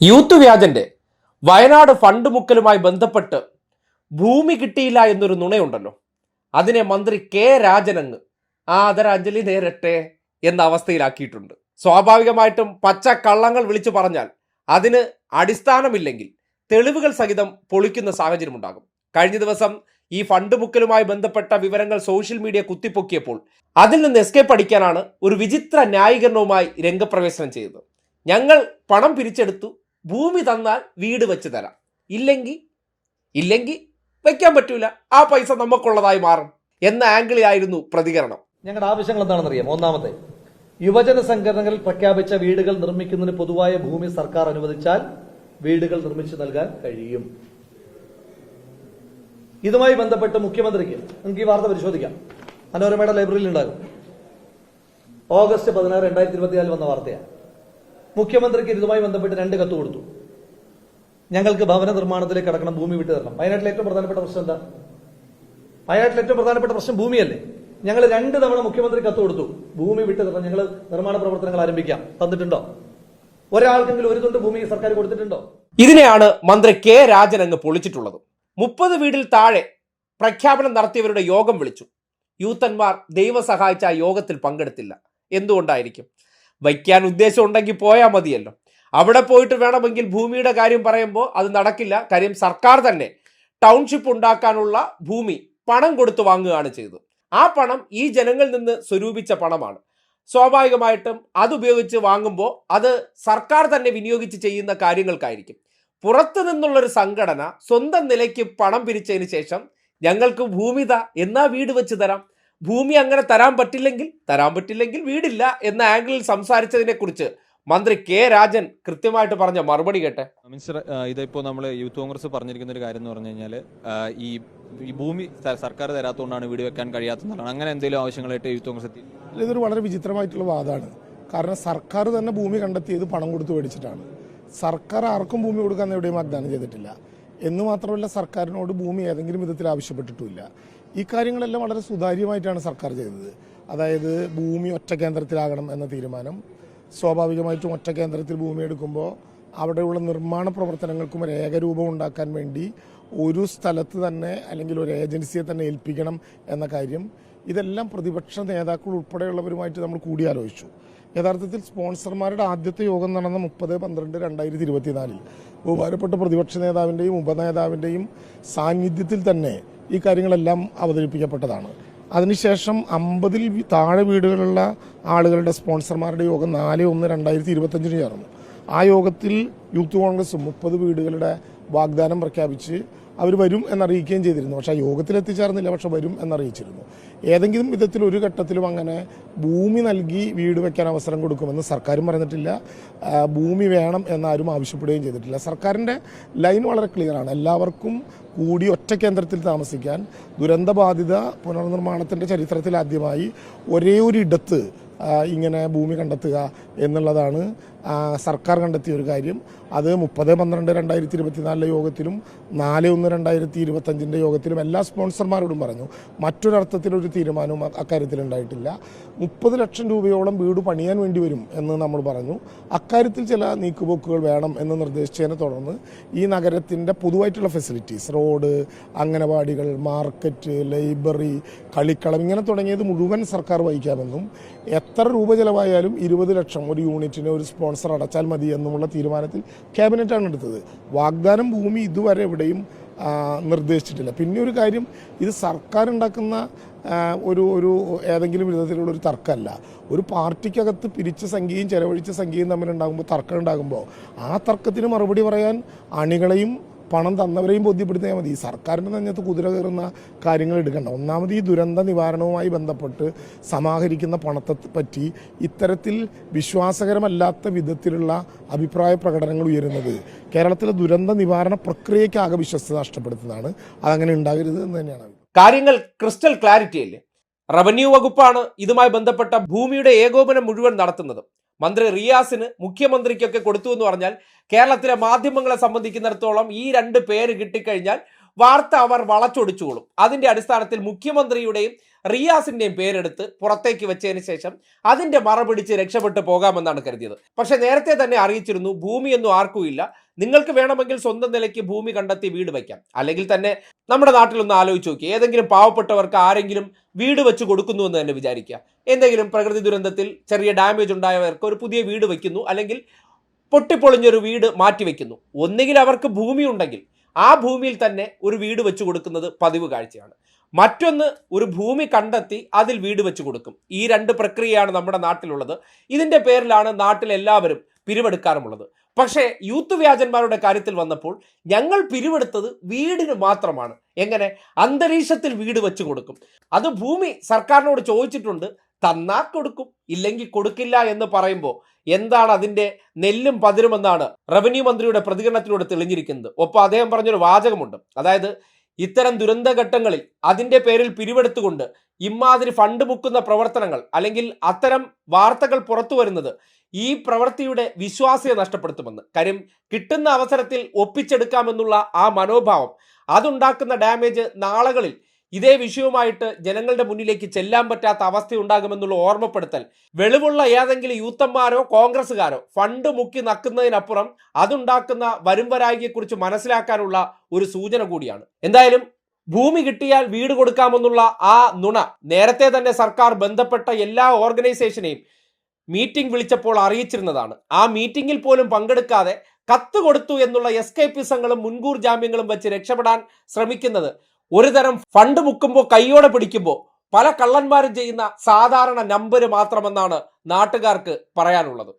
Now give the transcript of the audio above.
Youth വ്യാജന്റെ Wayanad fund മുക്കലുമായി ബന്ധപ്പെട്ട് ഭൂമി കിട്ടിയില്ല എന്നൊരു നുണയുണ്ടല്ലോ, അതിനെ മന്ത്രി കെ രാജനങ്ങ് ആദരാഞ്ജലി നേരട്ടെ എന്ന അവസ്ഥയിലാക്കിയിട്ടുണ്ട്. സ്വാഭാവികമായിട്ടും പച്ച കള്ളങ്ങൾ വിളിച്ചു പറഞ്ഞാൽ അതിന് അടിസ്ഥാനമില്ലെങ്കിൽ തെളിവുകൾ സഹിതം പൊളിക്കുന്ന സാഹചര്യമുണ്ടാകും. കഴിഞ്ഞ ദിവസം ഈ ഫണ്ട് മുക്കലുമായി ബന്ധപ്പെട്ട വിവരങ്ങൾ സോഷ്യൽ മീഡിയ കുത്തിപ്പൊക്കിയപ്പോൾ അതിൽ നിന്ന് എസ്കേപ്പ് അടിക്കാനാണ് ഒരു വിചിത്ര ന്യായീകരണവുമായി രംഗപ്രവേശനം ചെയ്തത്. ഞങ്ങൾ പണം പിരിച്ചെടുത്തു, ഭൂമി തന്നാൽ വീട് വെച്ച് തരാം, ഇല്ലെങ്കിൽ വെക്കാൻ പറ്റൂല, ആ പൈസ നമുക്കുള്ളതായി മാറും എന്ന ആംഗിളിലായിരുന്നു പ്രതികരണം. ഞങ്ങളുടെ ആവശ്യങ്ങൾ എന്താണെന്ന് അറിയാം. ഒന്നാമത്തെ, യുവജന സംഘടനകൾ പ്രഖ്യാപിച്ച വീടുകൾ നിർമ്മിക്കുന്നതിന് പൊതുവായ ഭൂമി സർക്കാർ അനുവദിച്ചാൽ വീടുകൾ നിർമ്മിച്ചു നൽകാൻ കഴിയും. ഇതുമായി ബന്ധപ്പെട്ട് മുഖ്യമന്ത്രിക്ക് നമുക്ക് ഈ വാർത്ത പരിശോധിക്കാം. മനോരമയുടെ ലൈബ്രറിയിൽ ഉണ്ടാകും. ഓഗസ്റ്റ് 16, 2024 വന്ന വാർത്തയാണ്. മുഖ്യമന്ത്രിക്ക് ഇതുമായി ബന്ധപ്പെട്ട് 2 കത്ത് കൊടുത്തു. ഞങ്ങൾക്ക് ഭവന നിർമ്മാണത്തിലേക്ക് കടക്കണം, ഭൂമി വിട്ടു തരണം. വയനാട്ടിലെ ഏറ്റവും പ്രധാനപ്പെട്ട പ്രശ്നം എന്താ? വയനാട്ടിലെ ഏറ്റവും പ്രധാനപ്പെട്ട പ്രശ്നം ഭൂമിയല്ലേ? ഞങ്ങൾ 2 തവണ മുഖ്യമന്ത്രി കത്ത് കൊടുത്തു, ഭൂമി വിട്ടു തരണം, ഞങ്ങൾ നിർമ്മാണ പ്രവർത്തനങ്ങൾ ആരംഭിക്കാം. തന്നിട്ടുണ്ടോ? ഒരാൾക്കെങ്കിലും ഒരു തുണ്ട് ഭൂമി സർക്കാർ കൊടുത്തിട്ടുണ്ടോ? ഇതിനെയാണ് മന്ത്രി കെ രാജൻ അങ്ങ് പൊളിച്ചിട്ടുള്ളത്. 30 വീടിൽ താഴെ പ്രഖ്യാപനം നടത്തിയവരുടെ യോഗം വിളിച്ചു. യൂത്തന്മാർ ദൈവം സഹായിച്ച ആ യോഗത്തിൽ പങ്കെടുത്തില്ല. എന്തുകൊണ്ടായിരിക്കും? വയ്ക്കാൻ ഉദ്ദേശം ഉണ്ടെങ്കിൽ പോയാൽ മതിയല്ലോ. അവിടെ പോയിട്ട് വേണമെങ്കിൽ ഭൂമിയുടെ കാര്യം പറയുമ്പോൾ അത് നടക്കില്ല. കാര്യം സർക്കാർ തന്നെ ടൗൺഷിപ്പ് ഉണ്ടാക്കാനുള്ള ഭൂമി പണം കൊടുത്ത് വാങ്ങുകയാണ് ചെയ്തത്. ആ പണം ഈ ജനങ്ങളിൽ നിന്ന് സ്വരൂപിച്ച പണമാണ്. സ്വാഭാവികമായിട്ടും അതുപയോഗിച്ച് വാങ്ങുമ്പോൾ അത് സർക്കാർ തന്നെ വിനിയോഗിച്ച് ചെയ്യുന്ന കാര്യങ്ങൾക്കായിരിക്കും. പുറത്തു നിന്നുള്ളൊരു സംഘടന സ്വന്തം നിലയ്ക്ക് പണം പിരിച്ചതിന് ശേഷം ഞങ്ങൾക്ക് ഭൂമി എന്നാ വീട് വെച്ച് തരാം, ഭൂമി അങ്ങനെ തരാൻ പറ്റില്ലെങ്കിൽ വീടില്ല എന്ന ആംഗിളിൽ സംസാരിച്ചതിനെ കുറിച്ച് മന്ത്രി കെ രാജൻ കൃത്യമായിട്ട് പറഞ്ഞ മറുപടി കേട്ടെ. മിനിസ്റ്റർ, ഇതിപ്പോ നമ്മൾ യൂത്ത് കോൺഗ്രസ് പറഞ്ഞിരിക്കുന്ന ഒരു കാര്യം എന്ന് പറഞ്ഞു കഴിഞ്ഞാൽ ഈ ഭൂമി സർക്കാർ തരാത്തതുകൊണ്ടാണ് വീട് വെക്കാൻ കഴിയാത്തതാണ്. അങ്ങനെ എന്തെങ്കിലും ആവശ്യങ്ങളായിട്ട് യൂത്ത് കോൺഗ്രസ് എത്തി? ഇതൊരു വളരെ വിചിത്രമായിട്ടുള്ള വാദമാണ്. കാരണം സർക്കാർ തന്നെ ഭൂമി കണ്ടെത്തിയത് പണം കൊടുത്ത് മേടിച്ചിട്ടാണ്. സർക്കാർ ആർക്കും ഭൂമി കൊടുക്കാൻ എവിടെയും വാഗ്ദാനം ചെയ്തിട്ടില്ല. എന്ന് മാത്രമല്ല, സർക്കാരിനോട് ഭൂമി ഏതെങ്കിലും വിധത്തിൽ ആവശ്യപ്പെട്ടിട്ടുമില്ല. ഈ കാര്യങ്ങളെല്ലാം വളരെ സുതാര്യമായിട്ടാണ് സർക്കാർ ചെയ്തത്. അതായത് ഭൂമി ഒറ്റ കേന്ദ്രത്തിലാകണം എന്ന തീരുമാനം. സ്വാഭാവികമായിട്ടും ഒറ്റ കേന്ദ്രത്തിൽ ഭൂമി എടുക്കുമ്പോൾ അവിടെയുള്ള നിർമ്മാണ പ്രവർത്തനങ്ങൾക്കും ഒരു ഏകരൂപം ഉണ്ടാക്കാൻ വേണ്ടി ഒരു സ്ഥലത്ത് തന്നെ അല്ലെങ്കിൽ ഒരു ഏജൻസിയെ തന്നെ ഏൽപ്പിക്കണം എന്ന കാര്യം, ഇതെല്ലാം പ്രതിപക്ഷ നേതാക്കൾ ഉൾപ്പെടെയുള്ളവരുമായിട്ട് നമ്മൾ കൂടിയാലോചിച്ചു. യഥാർത്ഥത്തിൽ സ്പോൺസർമാരുടെ ആദ്യത്തെ യോഗം നടന്ന 30/12/2024 ബഹുമാനപ്പെട്ട പ്രതിപക്ഷ നേതാവിൻ്റെയും ഉപനേതാവിൻ്റെയും സാന്നിധ്യത്തിൽ തന്നെ ഈ കാര്യങ്ങളെല്ലാം അവതരിപ്പിക്കപ്പെട്ടതാണ്. അതിനുശേഷം 50-ൽ താഴെ വീടുകളുള്ള ആളുകളുടെ സ്പോൺസർമാരുടെ യോഗം 4/1/2025 ചേർന്നു. ആ യോഗത്തിൽ യൂത്ത് കോൺഗ്രസ് 30 വീടുകളുടെ വാഗ്ദാനം പ്രഖ്യാപിച്ച് അവർ വരും എന്നറിയിക്കുകയും ചെയ്തിരുന്നു. പക്ഷേ ആ യോഗത്തിൽ എത്തിച്ചേർന്നില്ല, പക്ഷെ വരും എന്നറിയിച്ചിരുന്നു. ഏതെങ്കിലും വിധത്തിൽ ഒരു ഘട്ടത്തിലും അങ്ങനെ ഭൂമി നൽകി വീട് വയ്ക്കാൻ അവസരം കൊടുക്കുമെന്ന് സർക്കാരും പറഞ്ഞിട്ടില്ല. ഭൂമി വേണം എന്നാരും ആവശ്യപ്പെടുകയും ചെയ്തിട്ടില്ല. സർക്കാരിൻ്റെ ലൈൻ വളരെ ക്ലിയറാണ്. എല്ലാവർക്കും കൂടി ഒറ്റ കേന്ദ്രത്തിൽ താമസിക്കാൻ, ദുരന്തബാധിത പുനർനിർമ്മാണത്തിൻ്റെ ചരിത്രത്തിൽ ആദ്യമായി ഒരേ ഒരു ഇടത്ത് ഇങ്ങനെ ഭൂമി കണ്ടെത്തുക എന്നുള്ളതാണ് സർക്കാർ കണ്ടെത്തിയ ഒരു കാര്യം. അത് 30/12/2024 യോഗത്തിലും 4/1/2025 യോഗത്തിലും എല്ലാ സ്പോൺസർമാരോടും പറഞ്ഞു. മറ്റൊരർത്ഥത്തിലൊരു തീരുമാനവും അക്കാര്യത്തിൽ ഉണ്ടായിട്ടില്ല. 30 ലക്ഷം രൂപയോളം വീട് പണിയാൻ വേണ്ടി വരും എന്ന് നമ്മൾ പറഞ്ഞു. അക്കാര്യത്തിൽ ചില നീക്കുപോക്കുകൾ വേണം എന്ന് നിർദ്ദേശിച്ചതിനെ തുടർന്ന് ഈ നഗരത്തിൻ്റെ പൊതുവായിട്ടുള്ള ഫെസിലിറ്റീസ്, റോഡ്, അംഗനവാടികൾ, മാർക്കറ്റ്, ലൈബ്രറി, കളിക്കളം, ഇങ്ങനെ തുടങ്ങിയത് മുഴുവൻ സർക്കാർ വഹിക്കാമെന്നും എത്ര രൂപ ചിലവായാലും 20 ലക്ഷം ഒരു യൂണിറ്റിന് ഒരു സ്പോൺസർ അടച്ചാൽ മതി എന്നുമുള്ള തീരുമാനത്തിൽ ക്യാബിനറ്റാണ് എടുത്തത്. വാഗ്ദാനം ഭൂമി ഇതുവരെ എവിടെയും നിർദ്ദേശിച്ചിട്ടില്ല. പിന്നെ ഒരു കാര്യം, ഇത് സർക്കാർ ഉണ്ടാക്കുന്ന ഒരു ഏതെങ്കിലും വിധത്തിലുള്ള ഒരു തർക്കമല്ല. ഒരു പാർട്ടിക്കകത്ത് പിരിച്ച സംഖ്യയും ചെലവഴിച്ച സംഖ്യയും തമ്മിലുണ്ടാകുമ്പോൾ തർക്കം ഉണ്ടാകുമ്പോൾ ആ തർക്കത്തിന് മറുപടി പറയാൻ അണികളെയും പണം തന്നവരെയും ബോധ്യപ്പെടുത്തിയാൽ മതി. സർക്കാരിൻ്റെ നെഞ്ഞത്ത് കുതിര കയറുന്ന കാര്യങ്ങൾ എടുക്കണ്ട. ഒന്നാമത് ഈ ദുരന്ത നിവാരണവുമായി ബന്ധപ്പെട്ട് സമാഹരിക്കുന്ന പണത്തെ പറ്റി ഇത്തരത്തിൽ വിശ്വാസകരമല്ലാത്ത വിധത്തിലുള്ള അഭിപ്രായ പ്രകടനങ്ങൾ ഉയരുന്നത് കേരളത്തിലെ ദുരന്ത നിവാരണ പ്രക്രിയയ്ക്ക് ആകെ വിശ്വസ്തത നഷ്ടപ്പെടുത്തുന്നതാണ്. അതങ്ങനെ ഉണ്ടാകരുത് എന്ന് തന്നെയാണ്. കാര്യങ്ങൾ ക്രിസ്റ്റൽ ക്ലാരിറ്റി അല്ലേ? റവന്യൂ വകുപ്പാണ് ഇതുമായി ബന്ധപ്പെട്ട ഭൂമിയുടെ ഏകോപനം മുഴുവൻ നടത്തുന്നത്. മന്ത്രി റിയാസിന് മുഖ്യമന്ത്രിക്കൊക്കെ കൊടുത്തു എന്ന് പറഞ്ഞാൽ കേരളത്തിലെ മാധ്യമങ്ങളെ സംബന്ധിക്കുന്നിടത്തോളം ഈ 2 പേര് കിട്ടിക്കഴിഞ്ഞാൽ വാർത്ത അവർ വളച്ചൊടിച്ചുകൊള്ളും. അതിന്റെ അടിസ്ഥാനത്തിൽ മുഖ്യമന്ത്രിയുടെയും റിയാസിന്റെയും പേരെടുത്ത് പുറത്തേക്ക് വെച്ചതിന് ശേഷം അതിന്റെ മറ പിടിച്ച് രക്ഷപ്പെട്ടു പോകാമെന്നാണ് കരുതിയത്. പക്ഷെ നേരത്തെ തന്നെ അറിയിച്ചിരുന്നു ഭൂമിയൊന്നും ആർക്കും ഇല്ല, നിങ്ങൾക്ക് വേണമെങ്കിൽ സ്വന്തം നിലയ്ക്ക് ഭൂമി കണ്ടെത്തി വീട് വയ്ക്കാം. അല്ലെങ്കിൽ തന്നെ നമ്മുടെ നാട്ടിലൊന്ന് ആലോചിച്ച് നോക്കി, ഏതെങ്കിലും പാവപ്പെട്ടവർക്ക് ആരെങ്കിലും വീട് വെച്ച് കൊടുക്കുന്നു എന്ന് തന്നെ വിചാരിക്കുക. എന്തെങ്കിലും പ്രകൃതി ദുരന്തത്തിൽ ചെറിയ ഡാമേജ് ഉണ്ടായവർക്ക് ഒരു പുതിയ വീട് വയ്ക്കുന്നു, അല്ലെങ്കിൽ പൊട്ടിപ്പൊളിഞ്ഞൊരു വീട് മാറ്റിവെക്കുന്നു. ഒന്നുകിൽ അവർക്ക് ഭൂമി ഉണ്ടെങ്കിൽ ആ ഭൂമിയിൽ തന്നെ ഒരു വീട് വെച്ച് കൊടുക്കുന്നത് പതിവ് കാഴ്ചയാണ്. മറ്റൊന്ന്, ഒരു ഭൂമി കണ്ടെത്തി അതിൽ വീട് വെച്ച് കൊടുക്കും. ഈ രണ്ട് പ്രക്രിയയാണ് നമ്മുടെ നാട്ടിലുള്ളത്. ഇതിന്റെ പേരിലാണ് നാട്ടിൽ എല്ലാവരും പിരിവെടുക്കാറുമുള്ളത്. പക്ഷേ യൂത്ത് വ്യാജന്മാരുടെ കാര്യത്തിൽ വന്നപ്പോൾ ഞങ്ങൾ പിരിവെടുത്തത് വീടിന് മാത്രമാണ്. എങ്ങനെ? അന്തരീക്ഷത്തിൽ വീട് വെച്ച് കൊടുക്കും. അത് ഭൂമി സർക്കാരിനോട് ചോദിച്ചിട്ടുണ്ട്, തന്നാ കൊടുക്കും, ഇല്ലെങ്കിൽ കൊടുക്കില്ല എന്ന് പറയുമ്പോൾ എന്താണ് അതിന്റെ നെല്ലും പതിരുമെന്നാണ് റവന്യൂ മന്ത്രിയുടെ പ്രതികരണത്തിലൂടെ തെളിഞ്ഞിരിക്കുന്നത്. ഒപ്പം അദ്ദേഹം പറഞ്ഞൊരു വാചകമുണ്ട്, അതായത് ഇത്തരം ദുരന്തഘട്ടങ്ങളിൽ അതിന്റെ പേരിൽ പിരിവെടുത്തുകൊണ്ട് ഇമാതിരി ഫണ്ട് മുക്കുന്ന പ്രവർത്തനങ്ങൾ അല്ലെങ്കിൽ അത്തരം വാർത്തകൾ പുറത്തു വരുന്നത് ഈ പ്രവൃത്തിയുടെ വിശ്വാസ്യത നഷ്ടപ്പെടുത്തുമെന്ന്. കാര്യം കിട്ടുന്ന അവസരത്തിൽ ഒപ്പിച്ചെടുക്കാമെന്നുള്ള ആ മനോഭാവം, അതുണ്ടാക്കുന്ന ഡാമേജ് നാളുകളിൽ ഇതേ വിഷയവുമായിട്ട് ജനങ്ങളുടെ മുന്നിലേക്ക് ചെല്ലാൻ പറ്റാത്ത അവസ്ഥയുണ്ടാകുമെന്നുള്ള ഓർമ്മപ്പെടുത്തൽ വെളിവുള്ള ഏതെങ്കിലും യൂത്തന്മാരോ കോൺഗ്രസ്സുകാരോ ഫണ്ട് മുക്കി നക്കുന്നതിനപ്പുറം അതുണ്ടാക്കുന്ന വരുംവരായികയെക്കുറിച്ച് മനസ്സിലാക്കാനുള്ള ഒരു സൂചന കൂടിയാണ്. എന്തായാലും ഭൂമി കിട്ടിയാൽ വീട് കൊടുക്കാമെന്നുള്ള ആ നുണ നേരത്തെ തന്നെ സർക്കാർ ബന്ധപ്പെട്ട എല്ലാ ഓർഗനൈസേഷനെയും മീറ്റിംഗ് വിളിച്ചപ്പോൾ അറിയിച്ചിരുന്നതാണ്. ആ മീറ്റിംഗിൽ പോലും പങ്കെടുക്കാതെ കത്ത് കൊടുത്തു എന്നുള്ള എസ്കേപ്പിസങ്ങളും മുൻകൂർ ജാമ്യങ്ങളും വെച്ച് രക്ഷപ്പെടാൻ ശ്രമിക്കുന്നത് ഒരു തരം ഫണ്ട് മുക്കുമ്പോൾ കൈയോടെ പിടിക്കുമ്പോൾ പല കള്ളന്മാരും ചെയ്യുന്ന സാധാരണ നമ്പര് മാത്രമെന്നാണ് നാട്ടുകാർക്ക് പറയാനുള്ളത്.